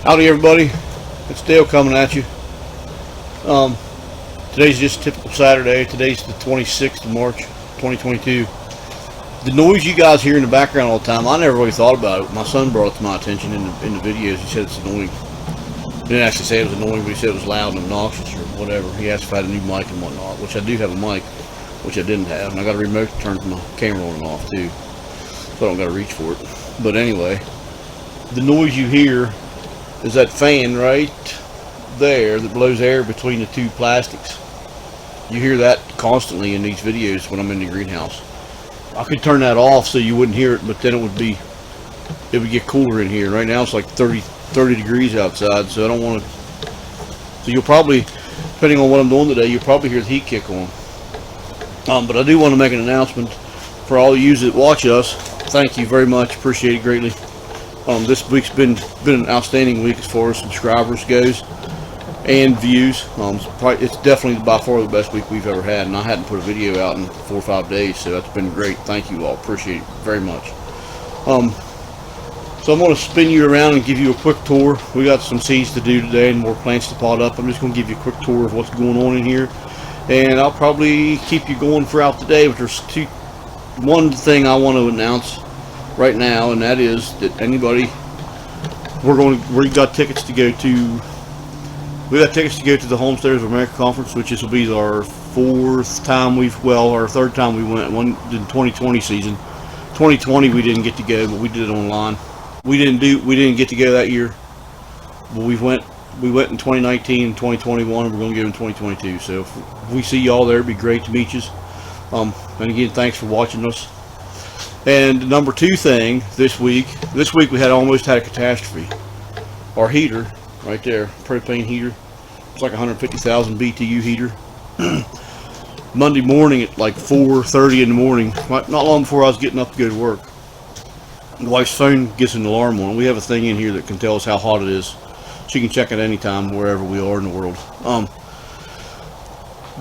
Howdy everybody, it's Dale coming at you. Today's just a typical Saturday. Today's the 26th of March 2022. The noise you guys hear in the background all the time, I never really thought about it. My son brought it to my attention in the videos. He said it's annoying. He didn't actually say it was annoying, but he said it was loud and obnoxious or whatever. He asked if I had a new mic and whatnot, which I do have a mic, which I didn't have. And I got a remote to turn my camera on and off too, so I don't got to reach for it. But anyway, the noise you hear is that fan right there that blows air between the two plastics. You hear that constantly in these videos when I'm in the greenhouse. I could turn that off so you wouldn't hear it, but then it would get cooler in here. Right now it's like 30 degrees outside, so I don't want to. So you'll probably, depending on what I'm doing today, you'll probably hear the heat kick on. But I do want to make an announcement for all of you that watch us. Thank you very much, appreciate it greatly. This week's been an outstanding week as far as subscribers goes and views. It's definitely by far the best week we've ever had, and I hadn't put a video out in 4 or 5 days, so that's been great. Thank you all, appreciate it very much. So I'm going to spin you around and give you a quick tour. We got some seeds to do today and more plants to pot up. I'm just going to give you a quick tour of what's going on in here, and I'll probably keep you going throughout the day. But there's one thing I want to announce right now, and that is that anybody, we got tickets to go to the Homesteaders of America conference, which this will be our third time we went. One in 2020 season. 2020 we didn't get to go, but we did it online. We didn't get to go that year, but we went in 2019 and 2021, and we're going to go in 2022. So if we see y'all there, it'd be great to meet you. And again, thanks for watching us. And number two thing, this week we almost had a catastrophe. Our heater, right there, propane heater, it's like 150,000 BTU heater. Monday morning at like 4:30 in the morning, not long before I was getting up to go to work, the wife's phone gets an alarm on. We have a thing in here that can tell us how hot it is. She can check it anytime wherever we are in the world.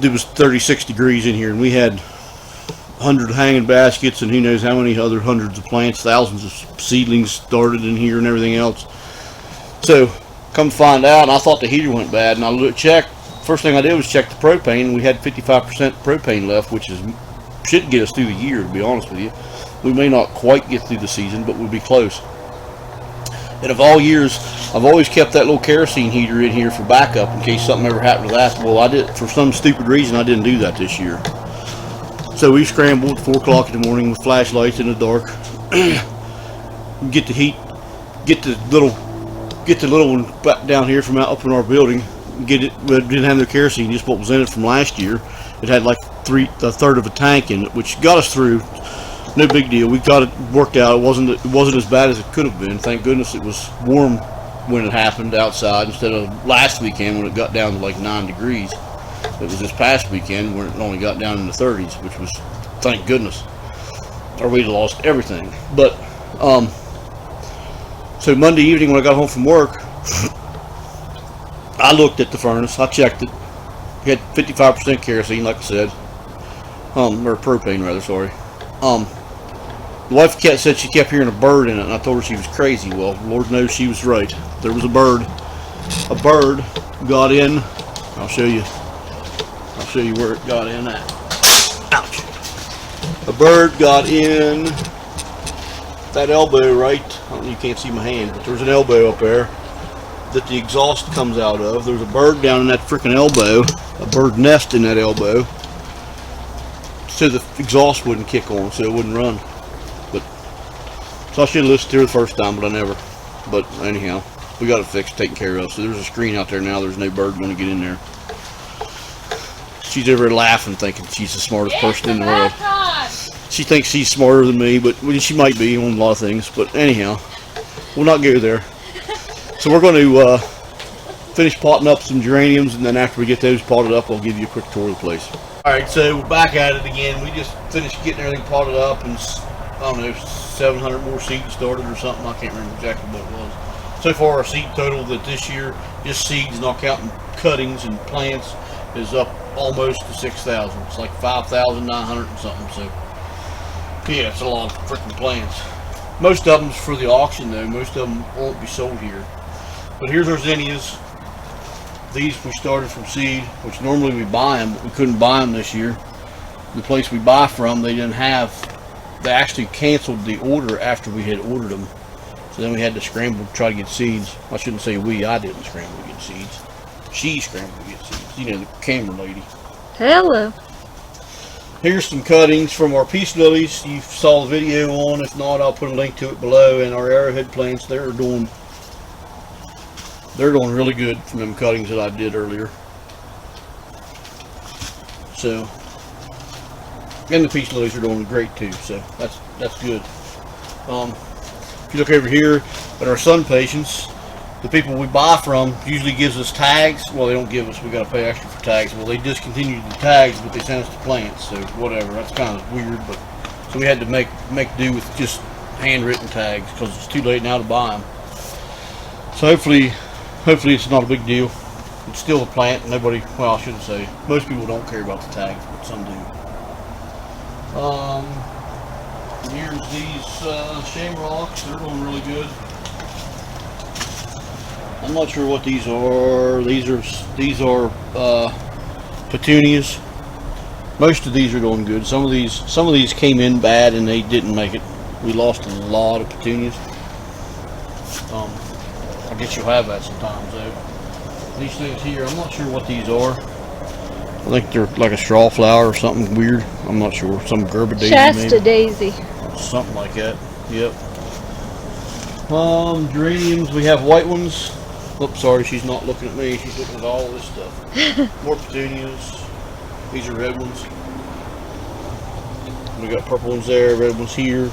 It was 36 degrees in here, and we had 100 hanging baskets and who knows how many other hundreds of plants, thousands of seedlings started in here and everything else. So come find out, and I thought the heater went bad, and I checked. First thing I did was check the propane, and we had 55% propane left, which should get us through the year, to be honest with you. We may not quite get through the season, but we'll be close. And of all years, I've always kept that little kerosene heater in here for backup in case something ever happened to that. Well, I did, for some stupid reason, I didn't do that this year. So we scrambled at 4 o'clock in the morning with flashlights in the dark. Get the little one back down here from out up in our building. Get it. We didn't have no kerosene, just what was in it from last year. It had like a third of a tank in it, which got us through. No big deal. We got it worked out. It wasn't as bad as it could have been. Thank goodness it was warm when it happened outside instead of last weekend when it got down to like 9 degrees. It was this past weekend where it only got down in the 30s, which was, thank goodness, or we'd lost everything. But so Monday evening when I got home from work, I looked at the furnace. I checked it. It had 55% kerosene, like I said, or propane rather. Sorry. The wife said she kept hearing a bird in it, and I told her she was crazy. Well, Lord knows she was right. There was a bird. A bird got in. I'll show you where it got in at. Ouch. A bird got in that elbow right. You can't see my hand, but there's an elbow up there that the exhaust comes out of. There's a bird down in that freaking elbow, a bird nest in that elbow, so the exhaust wouldn't kick on, so it wouldn't run. So I should have listened to her the first time, but I never. But anyhow, we got it fixed, taken care of. So there's a screen out there now. There's no bird going to get in there. She's over there laughing, thinking she's the smartest person in the world. She thinks she's smarter than me, but she might be on a lot of things. But anyhow, we'll not go there. So we're going to finish potting up some geraniums, and then after we get those potted up, I'll give you a quick tour of the place. Alright, so we're back at it again. We just finished getting everything potted up, and I don't know, 700 more seeds started or something. I can't remember exactly what it was. So far our seed total that this year, just seeds, not counting cuttings and plants, is up almost to 6,000. It's like 5,900 and something. So yeah, it's a lot of freaking plants. Most of them's for the auction though. Most of them won't be sold here. But here's our zinnias. These we started from seed, which normally we buy them, but we couldn't buy them this year. The place we buy from, they didn't have, they actually canceled the order after we had ordered them. So then we had to scramble to try to get seeds. I shouldn't say we, I didn't scramble to get seeds. She scrambled to get seeds. You know, the camera lady. Hello. Here's some cuttings from our peace lilies. You saw the video on. If not, I'll put a link to it below. And our arrowhead plants, they're doing really good from them cuttings that I did earlier. So, and the peace lilies are doing great too. So that's good. If you look over here at our sun patients, the people we buy from usually gives us tags. Well, they don't give us, we got to pay extra for tags. Well, they discontinued the tags, but they sent us the plants, so whatever. That's kind of weird, but so we had to make do with just handwritten tags because it's too late now to buy them. So hopefully it's not a big deal. It's still a plant. Nobody, well, I shouldn't say, most people don't care about the tags, but some do. Here's these shamrocks. They're doing really good. I'm not sure what these are. These are petunias. Most of these are doing good. Some of these came in bad and they didn't make it. We lost a lot of petunias. I guess you'll have that sometimes though. These things here, I'm not sure what these are. I think they're like a straw flower or something weird. I'm not sure. Some Gerber daisy Shasta maybe. daisy. Something like that. Yep. Geraniums, we have white ones. Oops, sorry, she's not looking at me. She's looking at all this stuff. More petunias. These are red ones. We got purple ones there, red ones here.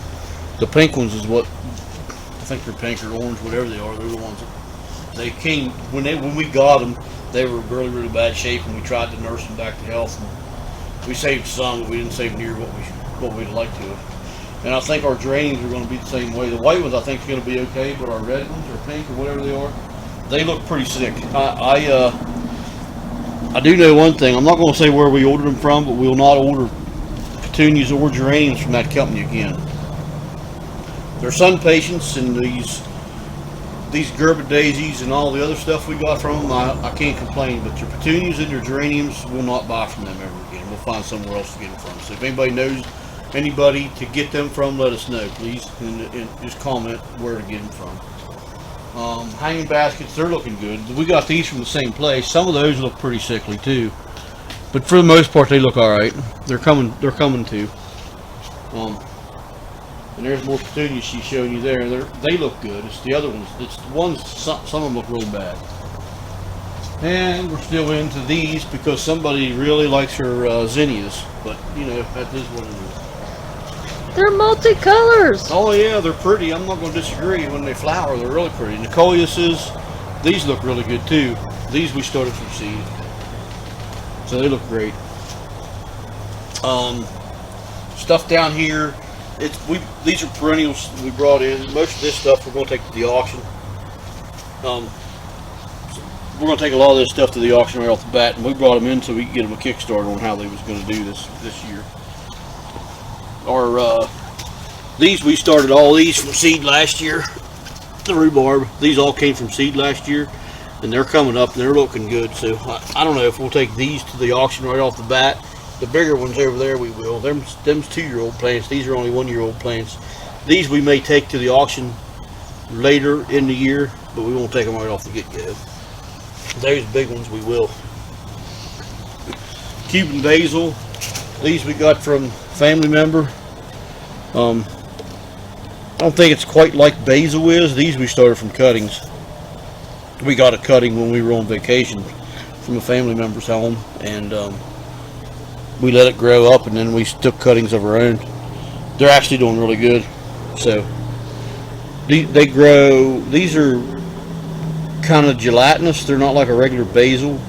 The pink ones is what, I think they're pink or orange, whatever they are. They're the ones that they came, when we got them, they were really, really bad shape, and we tried to nurse them back to health. And we saved some, but we didn't save near what we'd like to have. And I think our geraniums are going to be the same way. The white ones I think are going to be okay, but our red ones or pink or whatever they are, they look pretty sick. I do know one thing. I'm not going to say where we ordered them from, but we will not order petunias or geraniums from that company again. They're sun patients, and these Gerber daisies and all the other stuff we got from them, I can't complain. But your petunias and your geraniums, we'll not buy from them ever again. We'll find somewhere else to get them from. So if anybody knows anybody to get them from, let us know, please, and just comment where to get them from. Hanging baskets, they're looking good. We got these from the same place. Some of those look pretty sickly too, but for the most part they look all right. They're coming too. And there's more petunias she's showing you there. They look good. It's the other ones. It's the ones, some of them look really bad. And we're still into these because somebody really likes her zinnias, but you know, that is what it is. They're multicolors. Oh yeah, they're pretty. I'm not going to disagree. When they flower, they're really pretty. Nicoliuses, these look really good too. These we started from seed, so they look great. Stuff down here, these are perennials we brought in. Most of this stuff we're going to take to the auction. We're going to take a lot of this stuff to the auction right off the bat, and we brought them in so we could get them a kickstart on how they was going to do this year. These we started all these from seed last year. The rhubarb, these all came from seed last year, and they're coming up and they're looking good. So I don't know if we'll take these to the auction right off the bat. The bigger ones over there we will. Them's 2-year-old plants. These are only 1-year-old plants. These we may take to the auction later in the year, but we won't take them right off the get-go. Those big ones we will. Cuban basil, these we got from family member. I don't think it's quite like basil is. These we started from cuttings. We got a cutting when we were on vacation from a family member's home, and we let it grow up, and then we took cuttings of our own. They're actually doing really good. So they grow. These are kind of gelatinous. They're not like a regular basil.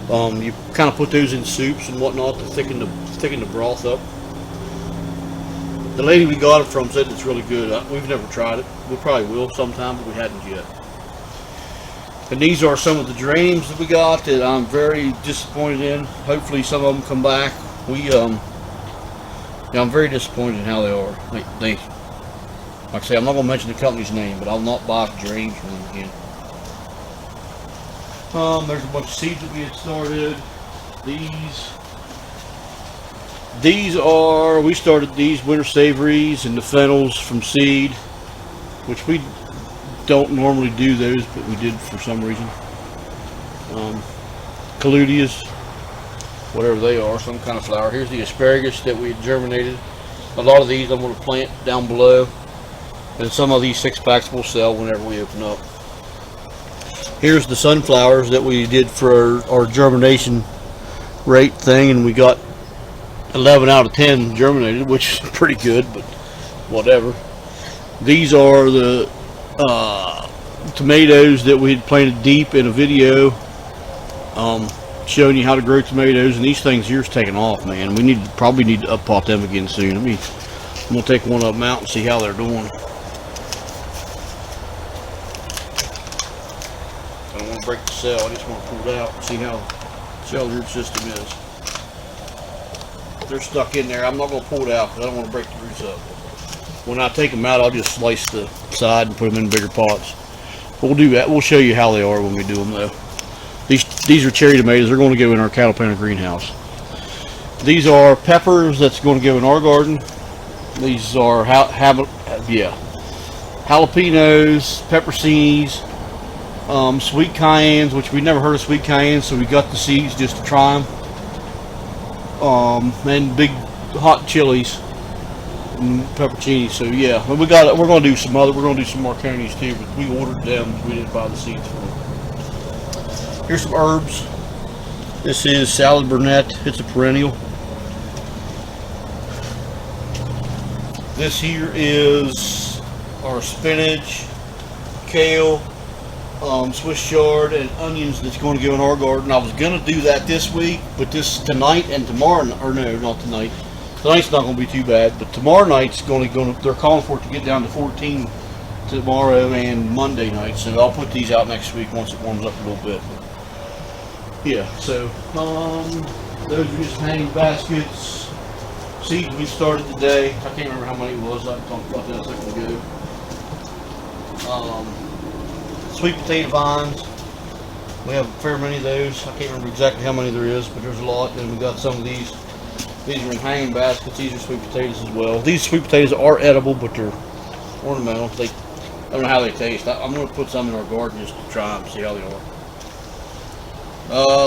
You kind of put those in soups and whatnot to thicken the broth up. The lady we got it from said it's really good. We've never tried it. We probably will sometime, but we hadn't yet. And these are some of the geraniums that we got that I'm very disappointed in. Hopefully some of them come back. I'm very disappointed in how they are. Like I say, I'm not going to mention the company's name, but I'll not buy geraniums from them again. There's a bunch of seeds that we had started. We started these winter savories and the fennels from seed, which we don't normally do those, but we did for some reason. Caludias, whatever they are, some kind of flower. Here's the asparagus that we had germinated. A lot of these I'm going to plant down below, and some of these 6-packs will sell whenever we open up. Here's the sunflowers that we did for our germination rate thing, and we got 11 out of 10 germinated, which is pretty good, but whatever. These are the tomatoes that we had planted deep in a video showing you how to grow tomatoes, and these things here's taking off, man. We probably need to up pot them again soon. I'm gonna take one of them out and see how they're doing. I don't want to break the cell, I just want to pull it out and see how the cell root system is. They're stuck in there. I'm not going to pull it out because I don't want to break the roots up. When I take them out, I'll just slice the side and put them in bigger pots. We'll do that. We'll show you how they are when we do them, though. These are cherry tomatoes. They're going to go in our cattle panel greenhouse. These are peppers that's going to go in our garden. These are jalapenos, pepperoncinis, sweet cayennes, which we never heard of sweet cayennes, so we got the seeds just to try them. And big hot chilies and pepperoncinis. So yeah, we're going to do some marconis too, but we ordered them. We didn't buy the seeds for them. Here's some herbs. This is salad burnet. It's a perennial. This here is our spinach, kale, Swiss chard, and onions that's going to go in our garden. I was going to do that this week, but tonight and tomorrow, or no, not tonight. Tonight's not going to be too bad, but tomorrow night's they're calling for it to get down to 14 tomorrow and Monday night. So I'll put these out next week once it warms up a little bit. Yeah, so those are just hanging baskets. Seeds we started today. I can't remember how many it was. I talked about that a second ago. Sweet potato vines. We have a fair many of those. I can't remember exactly how many there is, but there's a lot. And we got some of these. These are in hanging baskets. These are sweet potatoes as well. These sweet potatoes are edible, but they're ornamental. I don't know how they taste. I'm going to put some in our garden just to try them, see how they are.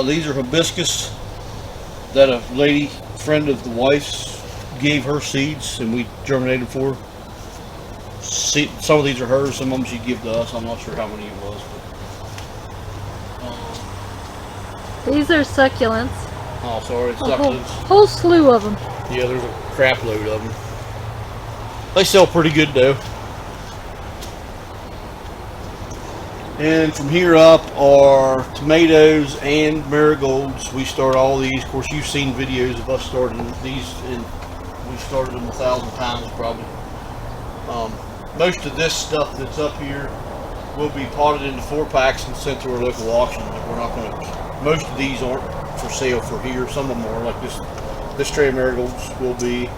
These are hibiscus that a lady friend of the wife's gave her seeds, and we germinated for her. Some of these are hers, some of them she'd give to us. I'm not sure how many it was. But, These are succulents. Oh, sorry, succulents. Whole slew of them. Yeah, there's a crap load of them. They sell pretty good though. And from here up are tomatoes and marigolds. We start all these. Of course, you've seen videos of us starting these, and we started them 1,000 times probably. Most of this stuff that's up here will be potted into 4-packs and sent to our local auction. We're not going to. Most of these aren't for sale for here. Some of them are. Like this tray of marigolds will be.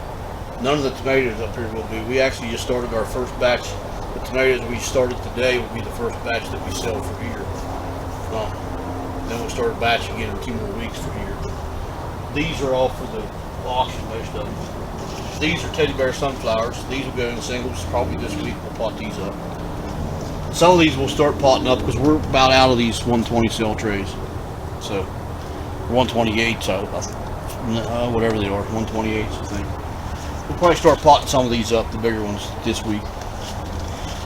None of the tomatoes up here will be. We actually just started our first batch. The tomatoes we started today will be the first batch that we sell for here. Then we'll start a batch again in 2 more weeks for here. These are all for the auction, most of them. These are teddy bear sunflowers. These will go in singles. Probably this week we'll pot these up. Some of these will start potting up because we're about out of these 120 cell trays. So 128, so whatever they are, 128s I think. We'll probably start potting some of these up, the bigger ones, this week.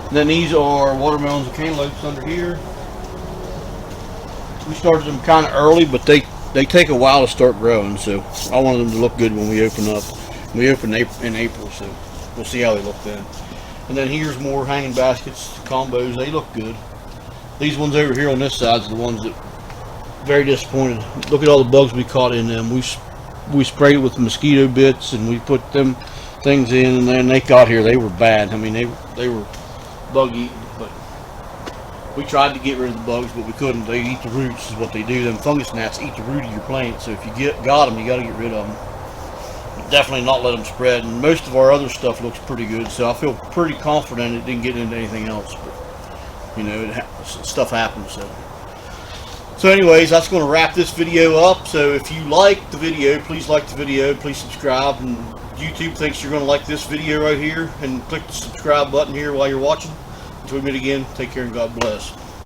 And then these are watermelons and cantaloupes under here. We started them kind of early, but they take a while to start growing, so I wanted them to look good when we open up. We open in April, so we'll see how they look then. And then here's more hanging baskets, combos. They look good. These ones over here on this side are the ones that very disappointed. Look at all the bugs we caught in them. We sprayed it with mosquito bits, and we put them things in, and then they got here. They were bad. I mean, they were bug eating, but we tried to get rid of the bugs, but we couldn't. They eat the roots is what they do. Them fungus gnats eat the root of your plant, so if you got them, you got to get rid of them. But definitely not let them spread. And most of our other stuff looks pretty good, so I feel pretty confident it didn't get into anything else. But you know, stuff happens. So So anyways, that's going to wrap this video up. So if you like the video, please like the video, please subscribe, and YouTube thinks you're going to like this video right here, and click the subscribe button here while you're watching. Until we meet again, take care and God bless.